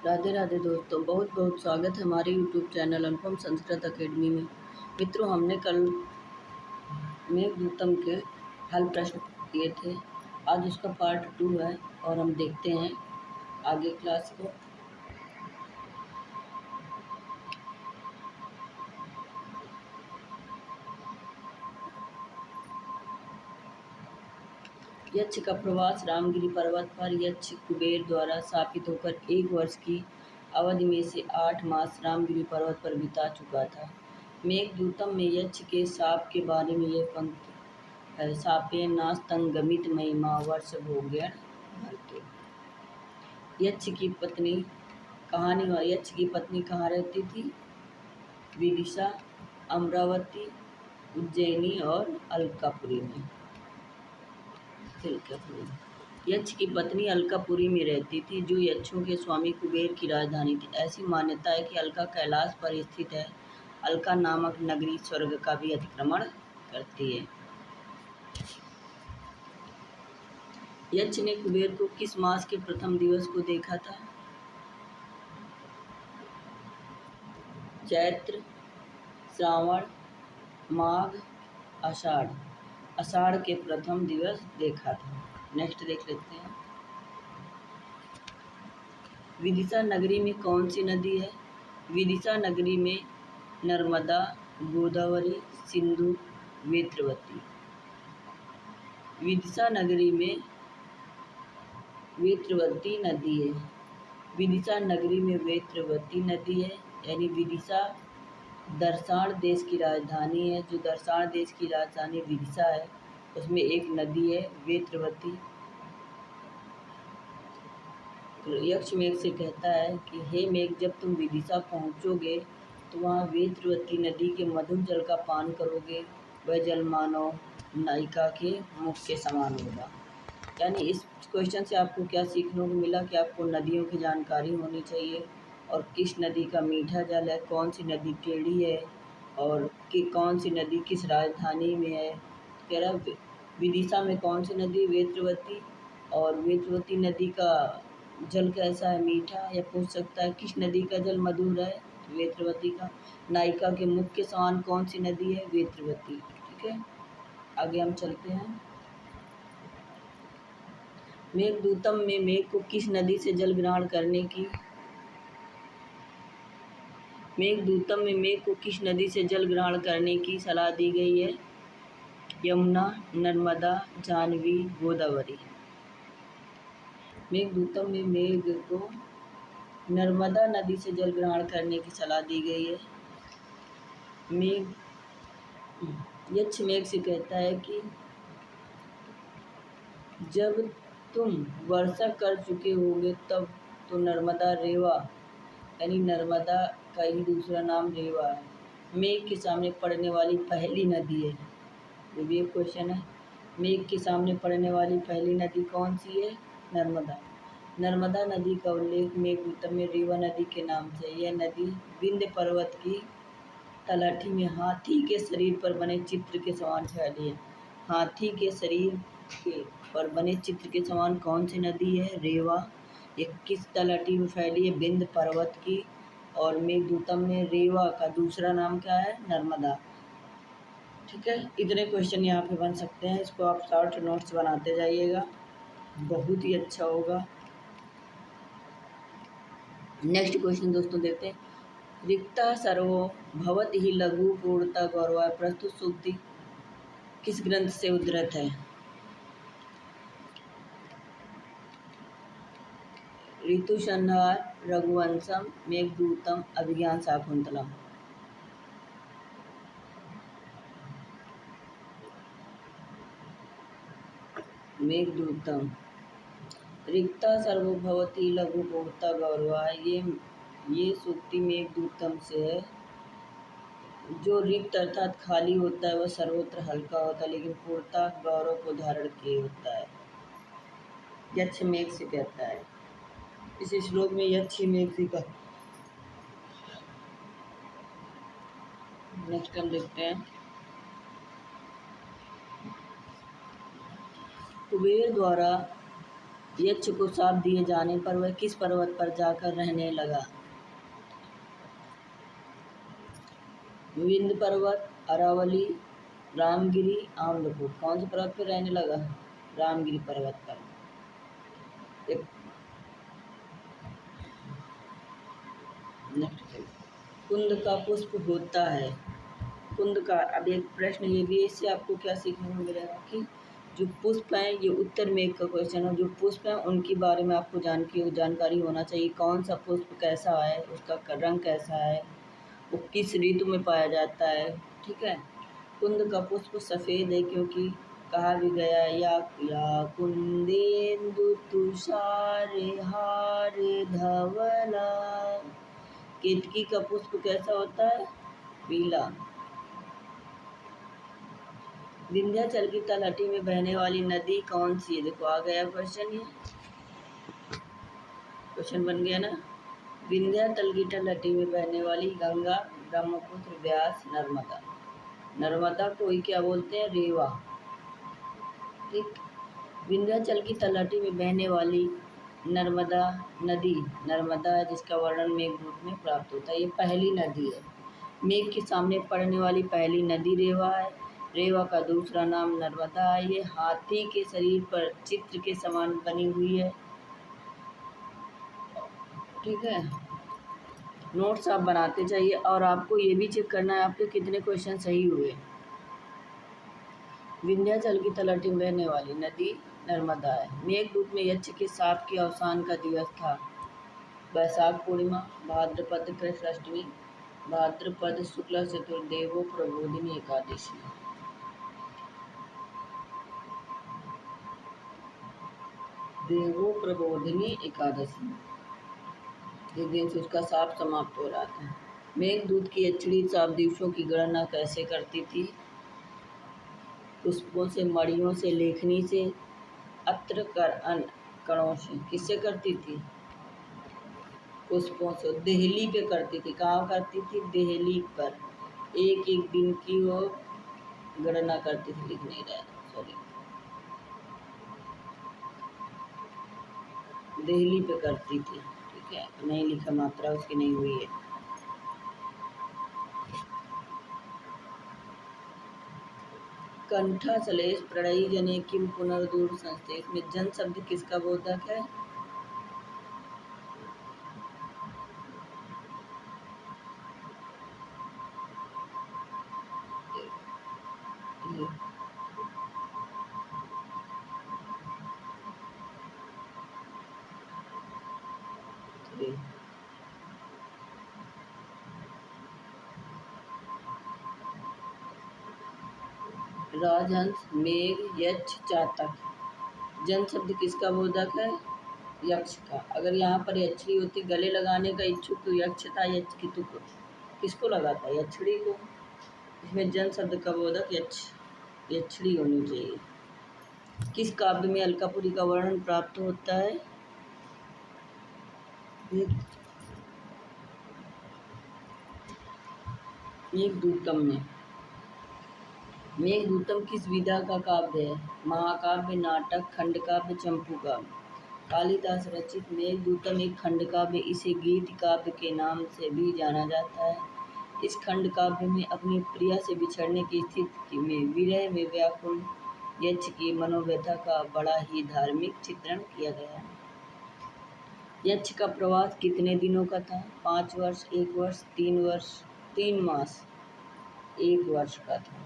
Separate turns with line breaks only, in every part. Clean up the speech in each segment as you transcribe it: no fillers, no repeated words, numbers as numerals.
राधे राधे दोस्तों, बहुत बहुत स्वागत है हमारे यूट्यूब चैनल अनुपम संस्कृत अकेडमी में। मित्रों, हमने कल मेघदूतम के हल प्रश्न किए थे। आज उसका पार्ट 2 है और हम देखते हैं आगे क्लास को। यक्ष का प्रवास रामगिरी पर्वत पर यक्ष कुबेर द्वारा स्थापित होकर 1 वर्ष की अवधि में से 8 मास रामगिरी पर्वत पर बिता चुका था। मेघदूतम में यक्ष के शाप के बारे में यह पंक्ति है। शापेन नास्तं गमित महिमा वर्ष भोग्यण भरते। यक्ष की पत्नी यक्ष की पत्नी कहाँ रहती थी? विदिशा, अमरावती, उज्जैनी और अलकापुरी में। यक्ष की पत्नी अलकापुरी में रहती थी, जो यक्षों के स्वामी कुबेर की राजधानी थी। ऐसी मान्यता है कि अलका कैलाश पर स्थित है। अलका नामक नगरी स्वर्ग का भी अतिक्रमण करती है। यक्ष ने कुबेर को किस मास के प्रथम दिवस को देखा था? चैत्र, श्रावण, माघ, आषाढ़। आषाढ़ के प्रथम दिवस देखा था। नेक्स्ट देख लेते हैं। विदिशा नगरी में कौन सी नदी है? विदिशा नगरी में नर्मदा, गोदावरी, सिंधु, वेत्रवती। विदिशा नगरी में वेत्रवती नदी है। विदिशा नगरी में वेत्रवती नदी है, यानी विदिशा दर्शाण देश की राजधानी है। जो दर्शाण देश की राजधानी विदिशा है, उसमें एक नदी है वेत्रवती। यक्ष मेघ से कहता है कि हे मेघ, जब तुम विदिशा पहुँचोगे तो वहाँ वेत्रवती नदी के मधुर जल का पान करोगे। वह जल मानव नायिका के मुख के समान होगा। यानी इस क्वेश्चन से आपको क्या सीखने को मिला कि आपको नदियों की जानकारी होनी चाहिए और किस नदी का मीठा जल है, कौन सी नदी टेढ़ी है और कि कौन सी नदी किस राजधानी में है। कह रहा विदिशा में कौन सी नदी? वेत्रवती। और वेत्रवती नदी का जल कैसा है? मीठा। या पूछ सकता है किस नदी का जल मधुर है? वेत्रवती का। नायिका के मुख के समान कौन सी नदी है? वेत्रवती। ठीक है, आगे हम चलते हैं। मेघदूतम में मेघ को किस नदी से जल ग्रहण करने की सलाह दी गई है? यमुना, नर्मदा, जाह्नवी, गोदावरी। मेघदूतम में मेघ को नर्मदा नदी से जल ग्रहण करने की सलाह दी गई है। यक्ष मेघ से कहता है कि जब तुम वर्षा कर चुके होगे तब तो नर्मदा रेवा, यानी नर्मदा का ही दूसरा नाम रेवा है, मेघ के सामने पड़ने वाली पहली नदी है। ये भी एक क्वेश्चन है। मेघ के सामने पड़ने वाली पहली नदी कौन सी है? नर्मदा। नर्मदा नदी का उल्लेख मेघदूतम में रेवा नदी के नाम से। यह नदी विंध्य पर्वत की तलहटी में हाथी के शरीर पर बने चित्र के समान फैली है। हाथी के शरीर पर बने चित्र के समान कौन सी नदी है? रेवा। ये किस तलहटी में फैली है? विंध्य पर्वत की। और मेघदूतम में रेवा का दूसरा नाम क्या है? नर्मदा। ठीक है, इतने क्वेश्चन यहाँ पे बन सकते हैं। इसको आप शॉर्ट नोट्स बनाते जाइएगा, बहुत ही अच्छा होगा। नेक्स्ट क्वेश्चन दोस्तों देखते हैं। रिक्ता सर्वो भवति ही लघु पूर्णता गौरव। प्रस्तुत सूक्ति किस ग्रंथ से उद्धृत है? ऋतुसंहार, रघुवंशम, मेघदूतम, अभिज्ञान शाकुंतलम। मेघदूतम। रिक्ता सर्वभवति लघु पूर्णता गौरव। ये सूक्ति मेघदूतम से है। जो रिक्त अर्थात खाली होता है वह सर्वत्र हल्का होता है, लेकिन पूर्णता गौरव को धारण किए होता है। यक्ष मेघ से कहता है। इस श्लोक में यक्ष मेघ से का। नेक्स्ट हम देखते हैं। कुबेर द्वारा यक्ष को शाप दिए जाने पर वह किस पर्वत पर जाकर रहने लगा? विंध्य पर्वत, अरावली, रामगिरी, आम्रकूट। कौन से पर्वत पर रहने लगा? रामगिरी पर्वत पर। नेक्स्ट, कुंद का पुष्प होता है। कुंद का, अब एक प्रश्न ये भी है, इससे आपको क्या सीखने को मिलेगा कि जो पुष्प हैं, ये उत्तर में एक का क्वेश्चन है, जो पुष्प हैं उनके बारे में आपको जानकारी होना चाहिए। कौन सा पुष्प कैसा है, उसका रंग कैसा है, वो किस ऋतु में पाया जाता है। ठीक है। कुंद का पुष्प सफ़ेद है क्योंकि कहा भी गया है, या कुंदेन्दु तुषार हार धवला। केतकी का पुष्प कैसा होता है? पीला। विंध्याचल की तलहटी में बहने वाली नदी कौन सी है? देखो आ गया क्वेश्चन, ये क्वेश्चन बन गया ना। विंध्याचल की तलहटी में बहने वाली गंगा, ब्रह्मपुत्र, व्यास, नर्मदा। नर्मदा को ही क्या बोलते हैं? रेवा। ठीक। विंध्याचल की तलहटी में बहने वाली नर्मदा नदी, नर्मदा है जिसका वर्णन मेघदूत में प्राप्त होता है। ये पहली नदी है। मेघ के सामने पड़ने वाली पहली नदी रेवा है। रेवा का दूसरा नाम नर्मदा है। ये हाथी के शरीर पर चित्र के समान बनी हुई है। ठीक है। नोट्स आप बनाते जाइए और आपको ये भी चेक करना है आपके कितने क्वेश्चन सही हुए। विंध्याचल की तलहटी में बहने वाली नदी नर्मदा है। मेघदूत में यक्ष के शाप के अवसान का दिवस था। वैशाख पूर्णिमा, भाद्रपद कृष्ण अष्टमी, भाद्रपद शुक्ल चतुर्देवो प्रबोधिनी एकादशी। देवो प्रबोधिनी एकादशी, इस दिन से उसका शाप समाप्त हो रहा था। मेघदूत की यक्षिणी शाप दिवसों की गणना कैसे करती थी? पुष्पों से, मणियों से, लेखनी से, अत्र कणों से। किससे करती थी? पुष्पों से। देहली पे करती थी। कहाँ करती थी? देहली पर। एक एक दिन की वो गणना करती थी। लिख नहीं रहा, सॉरी। देहली पे करती थी। ठीक है, नहीं लिखा, मात्रा उसकी नहीं हुई है। कंठा सलेश प्रणयी जने किम पुनर्दूर संस्थे, इसमें जन शब्द किसका बोधक है? राजहंस, मेघ, यक्ष, चातक। जन शब्द किसका बोधक है? यक्ष का। अगर यहाँ पर यक्षिणी होती, गले लगाने का इच्छुक तो यक्ष था, यक्ष की तुक किसको लगाता? यक्षिणी को। इसमें जन शब्द का बोधक यक्षिणी होनी चाहिए। किस काव्य में अलकापुरी का वर्णन प्राप्त होता है? मेघदूतम में। मेघदूतम किस विधा का काव्य है? महाकाव्य, नाटक, खंडकाव्य, चंपू काव्य। कालिदास रचित मेघदूतम एक खंडकाव्य, इसे गीत काव्य के नाम से भी जाना जाता है। इस खंडकाव्य में अपनी प्रिया से बिछड़ने की स्थिति में विरह में व्याकुल यक्ष की मनोव्यथा का बड़ा ही धार्मिक चित्रण किया गया है। यक्ष का प्रवास कितने दिनों का था? 5 वर्ष, 1 वर्ष, 3 वर्ष, 3 मास, 1 वर्ष का था।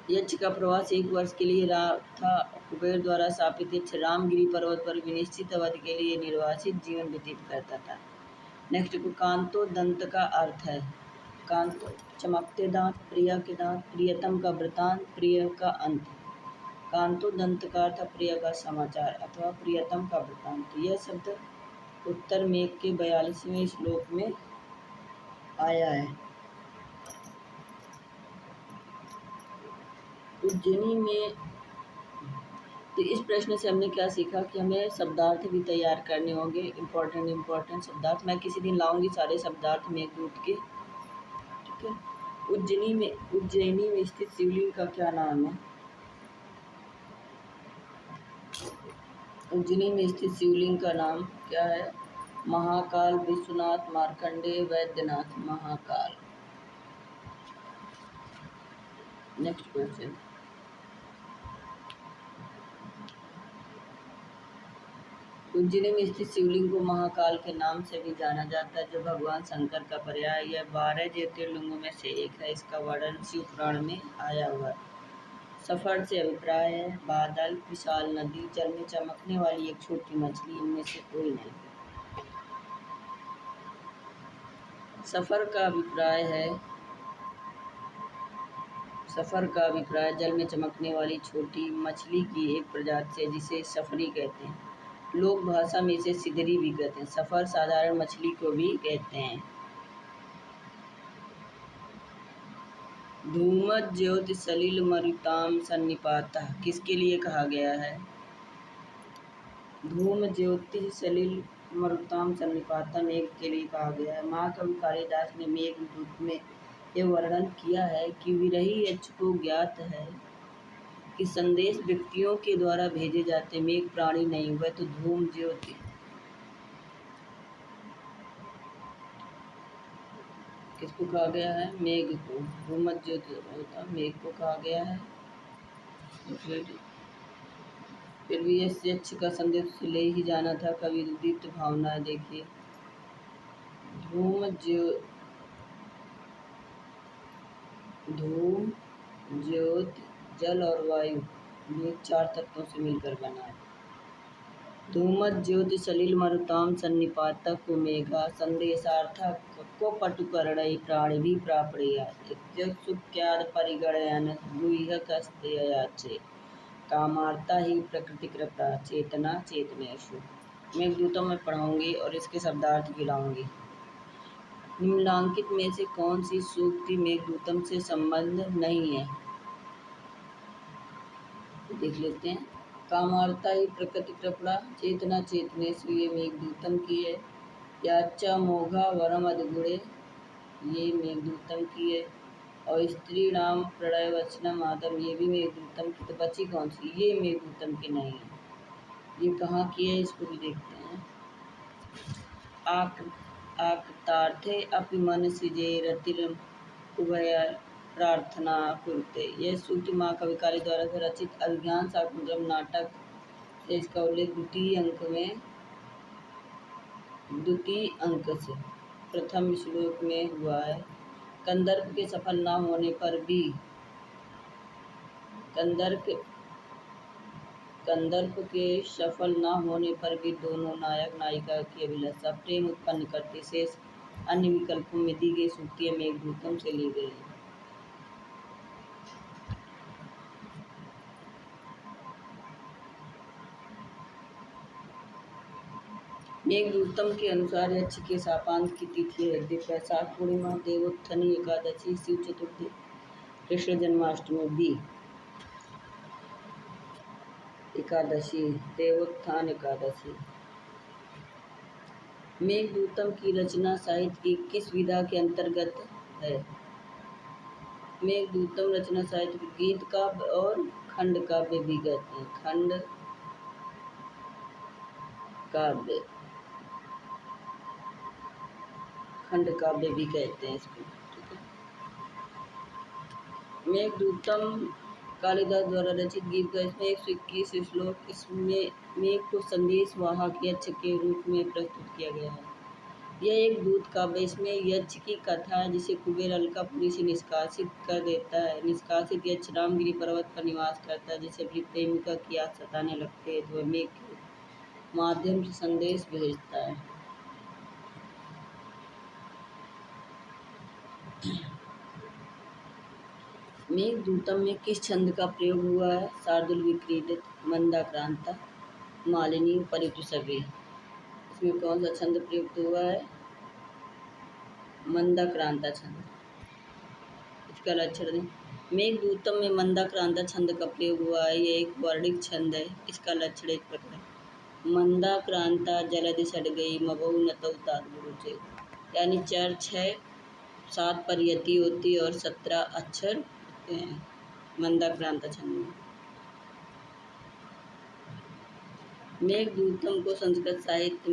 यक्ष का प्रवास 1 वर्ष के लिए था। कुबेर द्वारा स्थापित यक्ष रामगिरी पर्वत पर विनिश्चित अवधि के लिए निर्वासित जीवन व्यतीत करता था। नेक्स्ट को कांतो दंत का अर्थ है। कांतो चमकते दांत, प्रिया के दांत, प्रियतम का वृतांत, प्रिय का अंत। कांतो दंत का अर्थ प्रिय का समाचार अथवा प्रियतम का वृतांत। यह शब्द उत्तर मेघ के 42वें श्लोक में आया है। उज्जैनी में, तो इस प्रश्न से हमने क्या सीखा कि हमें शब्दार्थ भी तैयार करने होंगे। इम्पोर्टेंट शब्दार्थ मैं किसी दिन लाऊंगी, सारे शब्दार्थ मेघदूत के। ठीक है। उज्जैनी में स्थित शिवलिंग का क्या नाम है? उज्जैनी में स्थित शिवलिंग का नाम क्या है? महाकाल, विश्वनाथ, मार्कंडेय, वैद्यनाथ। महाकाल। Next question. उज्जैनी में स्थित शिवलिंग को महाकाल के नाम से भी जाना जाता है, जो भगवान शंकर का पर्याय। यह 12 ज्योतिर्लिंगों में से एक है। इसका वर्णन शिव पुराण में आया हुआ है। सफर से अभिप्राय है बादल, विशाल नदी, जल में चमकने वाली एक छोटी मछली, इनमें से कोई नहीं। सफर का अभिप्राय जल में चमकने वाली छोटी मछली की एक प्रजाति है, जिसे सफरी कहते हैं। लोक भाषा में इसे सिदरी भी कहते हैं। सफर साधारण मछली को भी कहते हैं। धूमत ज्योति सलिल मरुताम सन्निपातः किसके लिए कहा गया है? धूम ज्योति सलिल मरुताम सन्निपातः मेघ के लिए कहा गया है। महाकवि कालिदास ने मेघदूत में यह वर्णन किया है कि विरही यक्ष को ज्ञात है कि संदेश व्यक्तियों के द्वारा भेजे जाते, मेघ प्राणी नहीं, वह तो धूम ज्योति। किसको कहा गया है? मेघ को। धूमत ज्योति होता मेघ को कहा गया है। फिर भी यक्ष का संदेश उसे ले ही जाना था। कवि दीप्त भावना देखिए। धूम ज्योति, जल और वायु, ये 4 तत्वों से मिलकर बना है। धूमत ज्योति सलिल मरुताम सन्निपातः को मेघा संदेशार्थक को पटुकर्णै प्राणिभिः प्रापणीया इत्युक्त्याद परिगणयन् गुह्यकस्तेयाचे कामार्ता ही प्रकृतिकृता चेतना चेतनेषु। मेघदूतम में पढ़ाऊंगी और इसके शब्दार्थ गिनाऊंगी। निम्नलिखित में से कौन सी सूक्ति मेघदूतम से संबंध नहीं है? देख लेते हैं। कामार्ता ही प्रकृति कृपणा चेतना चेतनेषु, ये मेघदूतम की है। याचा मोघा वरम अधगुणे, ये मेघदूतम की है। और स्त्री नाम प्रणय वचनम आदम, ये भी मेघदूतम की। तो बची कौन सी? ये मेघदूतम की नहीं है। ये कहाँ की है, इसको भी देखते हैं। आक्तार्थे अपि मनसि जे रतिरम उभय प्रार्थना कुरुते, यह सूक्ति महाकवि कालिदास द्वारा रचित अभिज्ञान शाकुंतलम नाटक से इसका उल्लेख द्वितीय अंक से प्रथम श्लोक में हुआ है। कंदर्प के सफल न होने पर भी कंदर्प के सफल न होने पर भी दोनों नायक नायिका की अभिलाषा प्रेम उत्पन्न करते। शेष अन्य विकल्पों में दी गई सूक्तियां मेघदूतम से ली गई। मेघदूतम के अनुसार यक्ष के शापांत की तिथि है वैशाख पूर्णिमा, देवोत्थानी एकादशी, शिव चतुर्थी, कृष्ण जन्माष्टमी भी एकादशी, देवोत्थान एकादशी। मेघदूतम की रचना साहित्य की किस विधा के अंतर्गत है? मेघदूतम रचना साहित्य गीत काव्य और खंड काव्य भी कहते हैं। खंड काव्य भी कहते हैं इसको। ठीक है। मेघदूतम कालिदास द्वारा रचित गीत का इसमें 121 श्लोक। इसमें मेघ को संदेश वाहक यक्ष के रूप में प्रस्तुत किया गया है। यह एक दूत काव्य। इसमें यक्ष की कथा है, जिसे कुबेर अलकापुरी से निष्कासित कर देता है। निष्कासित यक्ष रामगिरी पर्वत पर निवास करता है, जिसे अपनी प्रेमिका की याद सताने लगते हैं, तो वह मेघ के माध्यम से संदेश भेजता है। मेघदूतम में किस छंद का प्रयोग हुआ है? शार्दूल विक्रीडित, मंदाक्रांता, मालिनी, परितुसर्गे। इसमें कौन सा छंद प्रयुक्त हुआ है? मंदाक्रांता छंद। इसका लक्षण दें। मेघदूतम में मंदाक्रांता छंद का प्रयोग हुआ है। यह एक वर्णिक छंद है। इसका लक्षण इस प्रकार: मंदाक्रांता जलधि षड्गई मबौ नतौ तादुरुचे, यानी 4, 6, 7 पर यति होती और 17 अक्षर होते हैं मंदाक्रांता छंद में। मेघदूतम को संस्कृत साहित्य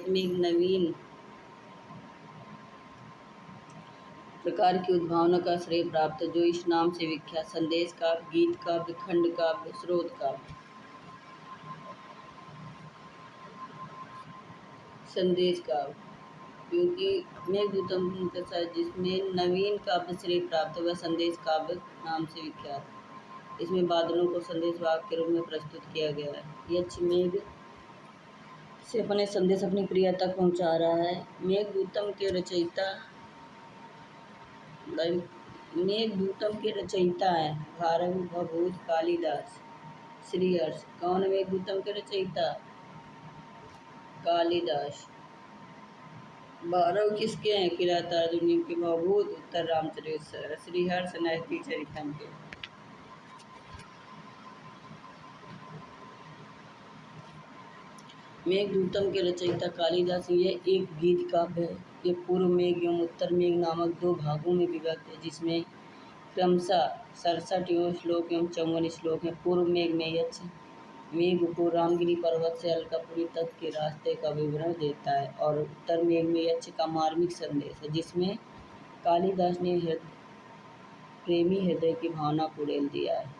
में एक नवीन प्रकार की उद्भावना का श्रेय प्राप्त है, जो इस नाम से विख्यात संदेश काव्य, गीत काव्य, खंड काव्य, स्रोत काव्य, संदेश काव्य, क्योंकि मेघदूतम जिसमें नवीन काव्य श्रेय प्राप्त है वह संदेश काव्य नाम से विख्यात है। इसमें बादलों को संदेश वाहक के रूप में प्रस्तुत किया गया है। यक्ष मेघ से अपने संदेश अपनी प्रिया तक पहुंचा रहा है। मेघदूतम के रचयिता हैं भारव भभूत कालिदास श्रीहर्ष। कौन है मेघदूतम के रचयिता? कालिदास। भारव किसके हैं? किरातार्जुनीय के। भभूत उत्तर रामचरित, श्रीहर्ष नैतिक चरितम के। मेघदूतम के रचयिता कालिदास। यह एक गीत काव्य है। ये पूर्व मेघ एवं उत्तर मेघ नामक दो भागों में विभक्त है, जिसमें क्रमशः 67 श्लोक एवं 54 श्लोक हैं। पूर्व मेघ में यक्ष मेघ को रामगिरी पर्वत से अलकापुरी तक के रास्ते का विवरण देता है, और उत्तर मेघ में यक्ष का मार्मिक संदेश है, जिसमें कालिदास ने प्रेमी हृदय की भावना को उड़ेल दिया है।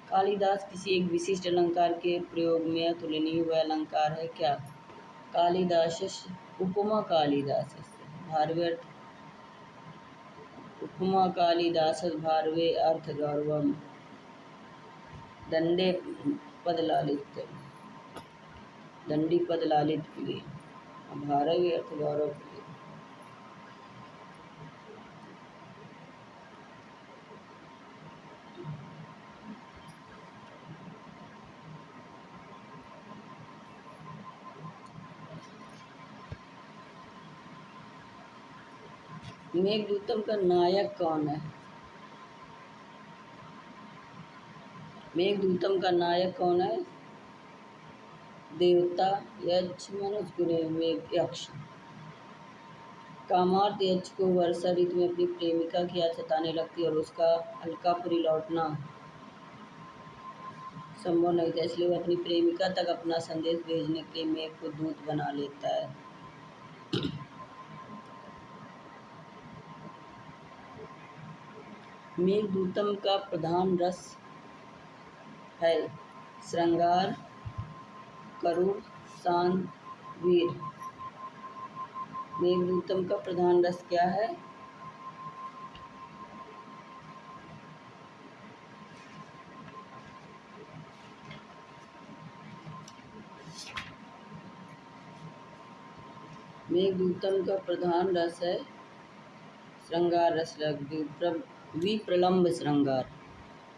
कालिदास किसी एक विशिष्ट अलंकार के प्रयोग में अतुलनीय। वह अलंकार है क्या? कालिदास उपमा कालिदास भारवे उपमा कालिदास भारवे अर्थ गौरवम दंडे पद लालित्य दंडी पद लालित के लिए भारवे अर्थ गौरव के लिए। मेघदूतम का नायक कौन है? मेघदूतम का नायक कौन है? देवता यक्ष मनुष्य मेघ यक्ष। कामार्त यक्ष को वर्षा ऋतु में अपनी प्रेमिका की याद सताने लगती है और उसका अलकापुरी लौटना संभव नहीं था, इसलिए वह अपनी प्रेमिका तक अपना संदेश भेजने के लिए मेघ को दूत बना लेता है। मेघदूतम का प्रधान रस है श्रृंगार, करुण, शांत, वीर। मेघदूतम का प्रधान रस क्या है? मेघदूतम का प्रधान रस है श्रृंगार रस, विप्रलंब श्रृंगार।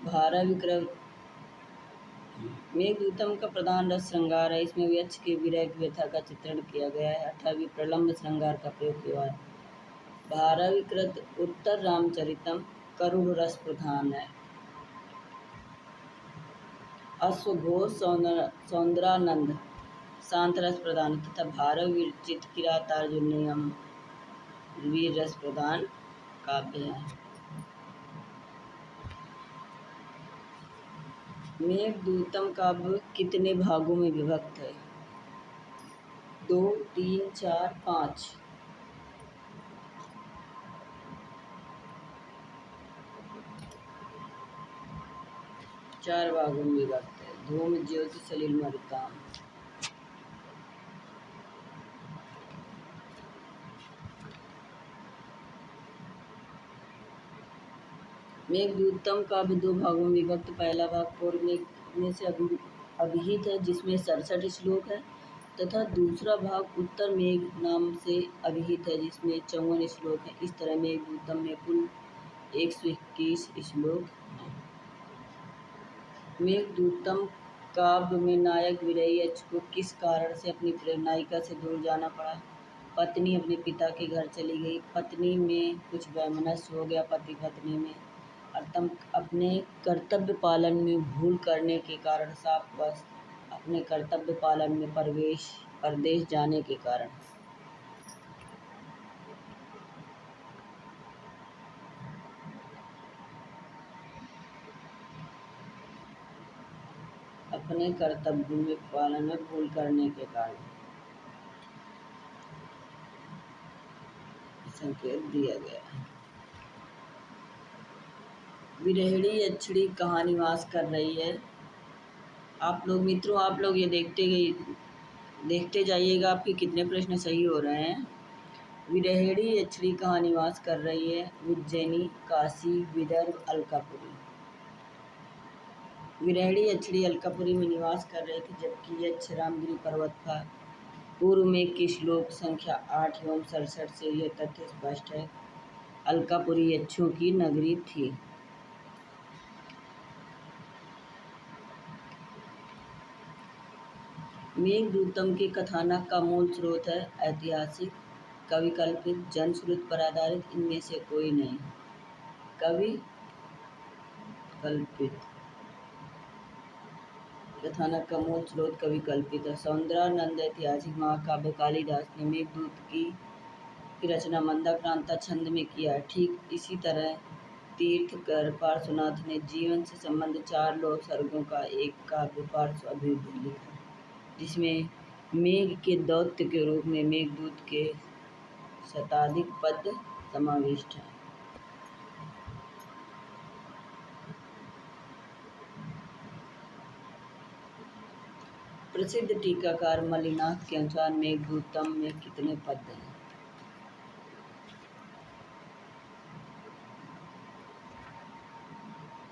भारा विक्रम। मेघदूतम का प्रधान रस श्रृंगार है। इसमें यक्ष के विरह की व्यथा का चित्रण किया गया है, अर्थात विप्रलंब श्रृंगार का प्रयोग किया है। भाराविकृत उत्तर रामचरितम करुण रस प्रधान है। अश्वघोष सौंदरानंद शांत रस प्रधान तथा भारव विरचित किरातार्जुनीयम वीर रस प्रधान काव्य है। मेघदूतम काव्य कितने भागों में विभक्त है? 2, 3, 4, 5। 4 भागों में विभक्त है। धूम ज्योति सलिल मरुताम। मेघदूतम काव्य 2 भागों में विभक्त। पहला भाग पूर्व मेघ में से अभिहित है, जिसमें 67 श्लोक है, तथा दूसरा भाग उत्तर मेघ नाम से अभिहित है, जिसमें 54 श्लोक है। इस तरह मेघदूतम में कुल 121 श्लोक हैं। मेघदूतम काव्य में नायक विरही यक्ष को किस कारण से अपनी नायिका से दूर जाना पड़ा? पत्नी अपने पिता के घर चली गई, पत्नी में कुछ वैमनस्य हो गया पति पत्नी में, और अपने कर्तव्य पालन में भूल करने के कारण शापवश अपने कर्तव्य पालन में परदेश जाने के कारण। अपने कर्तव्यों में पालन में भूल करने के कारण संकेत दिया गया है। विरहिणी यक्षिणी कहाँ निवास कर रही है? आप लोग मित्रों, आप लोग ये देखते जाइएगा आपके कितने प्रश्न सही हो रहे हैं। विरहिणी यक्षिणी कहाँ निवास कर रही है? उज्जैनी, काशी, विदर्भ, अलकापुरी। विरहिणी यक्षिणी अलकापुरी में निवास कर रही थी, जबकि यक्ष रामगिरी पर्वत था। पूर्व में की श्लोक संख्या 8 एवं 67 से यह तथ्य स्पष्ट है। अलकापुरी यक्षों की नगरी थी। मेघदूतम के कथानक का मूल स्रोत है ऐतिहासिक, कवि कल्पित, जनश्रुति पर आधारित, इनमें से कोई नहीं। कवि कल्पित कथानक का मूल स्रोत कवि कल्पित है। सौंदरानंद ऐतिहासिक महाकाव्य कालिदास ने मेघदूत की रचना मंदाक्रांता छंद में किया है। ठीक इसी तरह तीर्थकर पार्श्वनाथ ने जीवन से संबंधित 4 लोक सर्गों का एक काव्य पार्श्व अभ्युदय लिखा, जिसमें मेघ के दैत्य के रूप में मेघदूत के शताधिक पद समाविष्ट हैं। प्रसिद्ध टीकाकार मल्लिनाथ के अनुसार मेघदूतम में कितने पद हैं?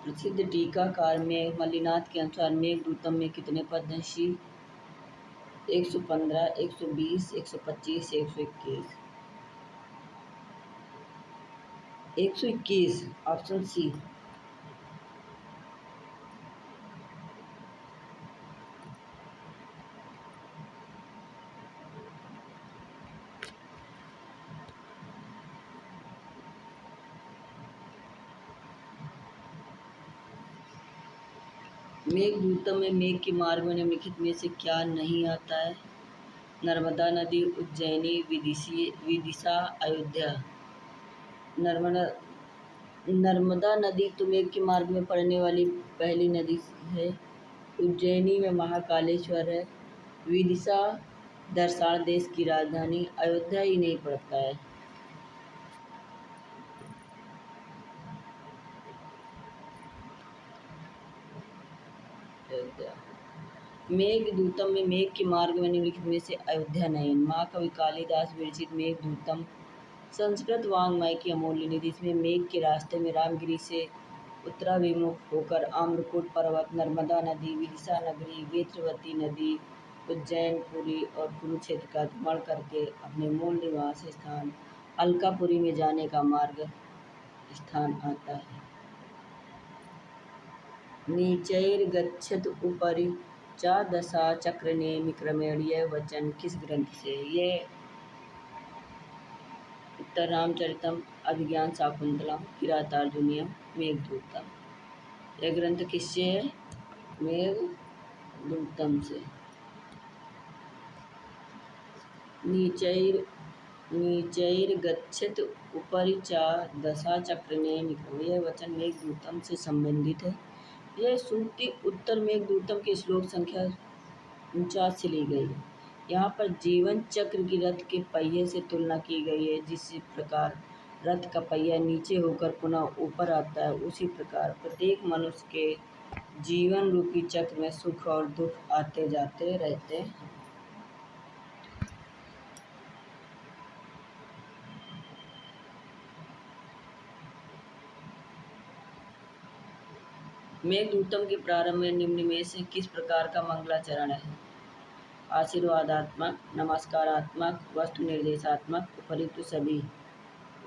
प्रसिद्ध टीकाकार में मल्लिनाथ के अनुसार मेघदूतम में कितने पद हैं? शी 115, 120, 125, 121। 121 option C. मेघदूतम में मेघ के मार्ग में निम्नलिखित में से क्या नहीं आता है? नर्मदा नदी, उज्जैनी, विदिशा, अयोध्या। नर्मदा नदी तो मेघ के मार्ग में पड़ने वाली पहली नदी है। उज्जैनी में महाकालेश्वर है। विदिशा दर्शान देश की राजधानी। अयोध्या ही नहीं पड़ता है। अयोध्या। मेघदूतम में मेघ के मार्ग में निम्नलिखित में से अयोध्या नहीं। महाकवि कालिदास विरचित मेघदूतम संस्कृत वाङ्मय की अमूल्य निधि, इसमें मेघ के रास्ते में रामगिरी से उत्तराभिमुख होकर आम्रकूट पर्वत, नर्मदा नदी, विदिशा नगरी, वेत्रवती नदी, उज्जैन, पुरी और कुरुक्षेत्र का भ्रमण करके अपने मूल निवास स्थान अलकापुरी में जाने का मार्ग स्थान आता है। नीचैर्गच्छत् उपरि च दशा चक्रनेमि क्रमेण, यह वचन किस ग्रंथ से? ये उत्तर रामचरितम, अभिज्ञान शाकुंतलम, किरातार्जुनीयम, मेघदूतम। यह ग्रंथ किससे है? मेघदूतम से। नीचैर्गच्छत् उपरि च दशा चक्रनेमि क्रमेण, यह वचन मेघदूतम से संबंधित है। यह सूक्ति उत्तर मेघदूतम के श्लोक संख्या 49 से ली गई है। यहाँ पर जीवन चक्र की रथ के पहिए से तुलना की गई है। जिस प्रकार रथ का पहिया नीचे होकर पुनः ऊपर आता है, उसी प्रकार प्रत्येक मनुष्य के जीवन रूपी चक्र में सुख और दुख आते जाते रहते हैं। मेघदूतम के प्रारंभ में निम्न में से किस प्रकार का मंगलाचरण है? आशीर्वादात्मक, नमस्कारात्मक, वस्तु निर्देशात्मक, उपयुक्त सभी।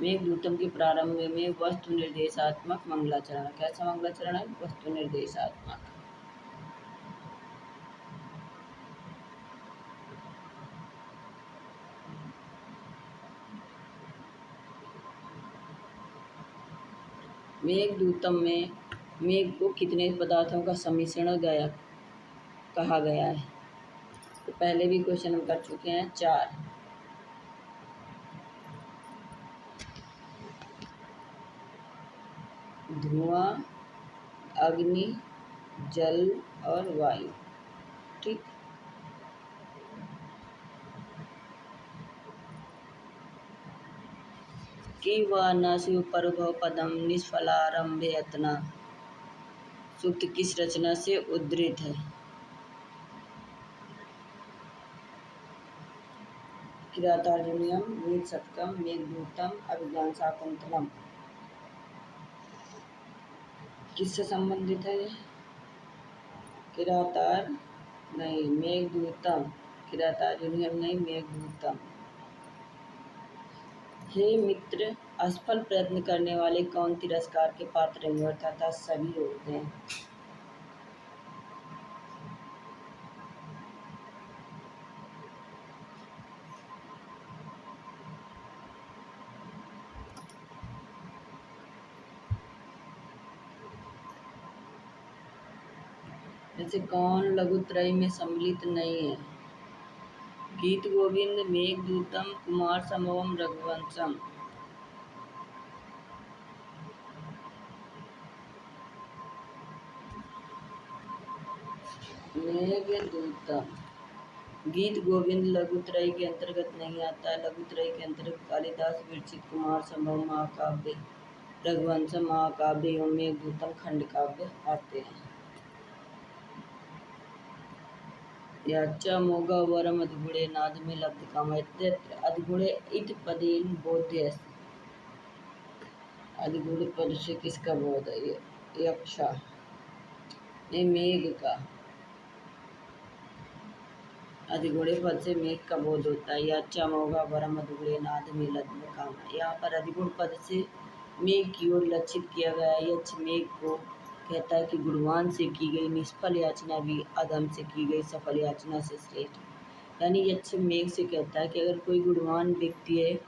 मेघदूतम के प्रारंभ में वस्तु निर्देशात्मक मंगलाचरण। कैसा मंगलाचरण है? वस्तु निर्देशात्मक। मेघदूतम में मेघ को कितने पदार्थों का सम्मिश्रण कहा गया है? तो पहले भी क्वेश्चन हम कर चुके हैं। 4। धुआं, अग्नि, जल और वायु। ठीक। कि वह नासिव परभव पदम निष्फलारंभे यत्ना सूक्त किस रचना से उद्धृत है? किरातार्जुनीयम, वेद शतकम, मेघदूतम, अभिज्ञान शाकुंतलम। किससे संबंधित है ये? किरातार नहीं, मेघदूतम। किरातार्जुनीयम नहीं, मेघदूतम। हे मित्र, असफल प्रयत्न करने वाले कौन तिरस्कार के पात्र नहीं अर्थात सभी होते हैं। जैसे कौन लघुत्रय में सम्मिलित नहीं है? गीत गोविंद, मेघदूतम, कुमार संभवम, रघुवंशम। मेघदूतम। गीत गोविंद लघुत्रय के अंतर्गत नहीं आता है। लघुत्रय के अंतर्गत कालिदास विरचित कुमार संभव महाकाव्य, रघुवंशम महाकाव्य एवं मेघदूतम खंड काव्य आते हैं। याचा मोगा वरम अधगुणे नाद में लब्ध काम अधगुणे इत पदेन बोध्य। अधगुण पद से किसका बोध है? ये यक्षा ने मेघ का। अधिगुणे पद से मेघ का बोध होता है। याचा मोगा वरम अधगुणे नाद में लब्ध काम। यहाँ पर अधिगुण पद से मेघ की ओर लक्षित किया गया। यक्ष मेघ को कहता है कि गुणवान से की गई निष्फल याचना भी अधम से की गई सफल याचना से श्रेष्ठ। यानी यक्ष मेघ से कहता है कि अगर कोई गुणवान व्यक्ति है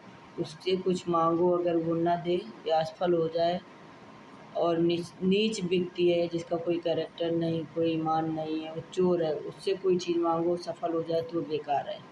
उससे कुछ मांगो, अगर वो न दे या असफल हो जाए, और नीच व्यक्ति है जिसका कोई कैरेक्टर नहीं, कोई ईमान नहीं है, वो चोर है, उससे कोई चीज़ मांगो सफल हो जाए तो वो बेकार है।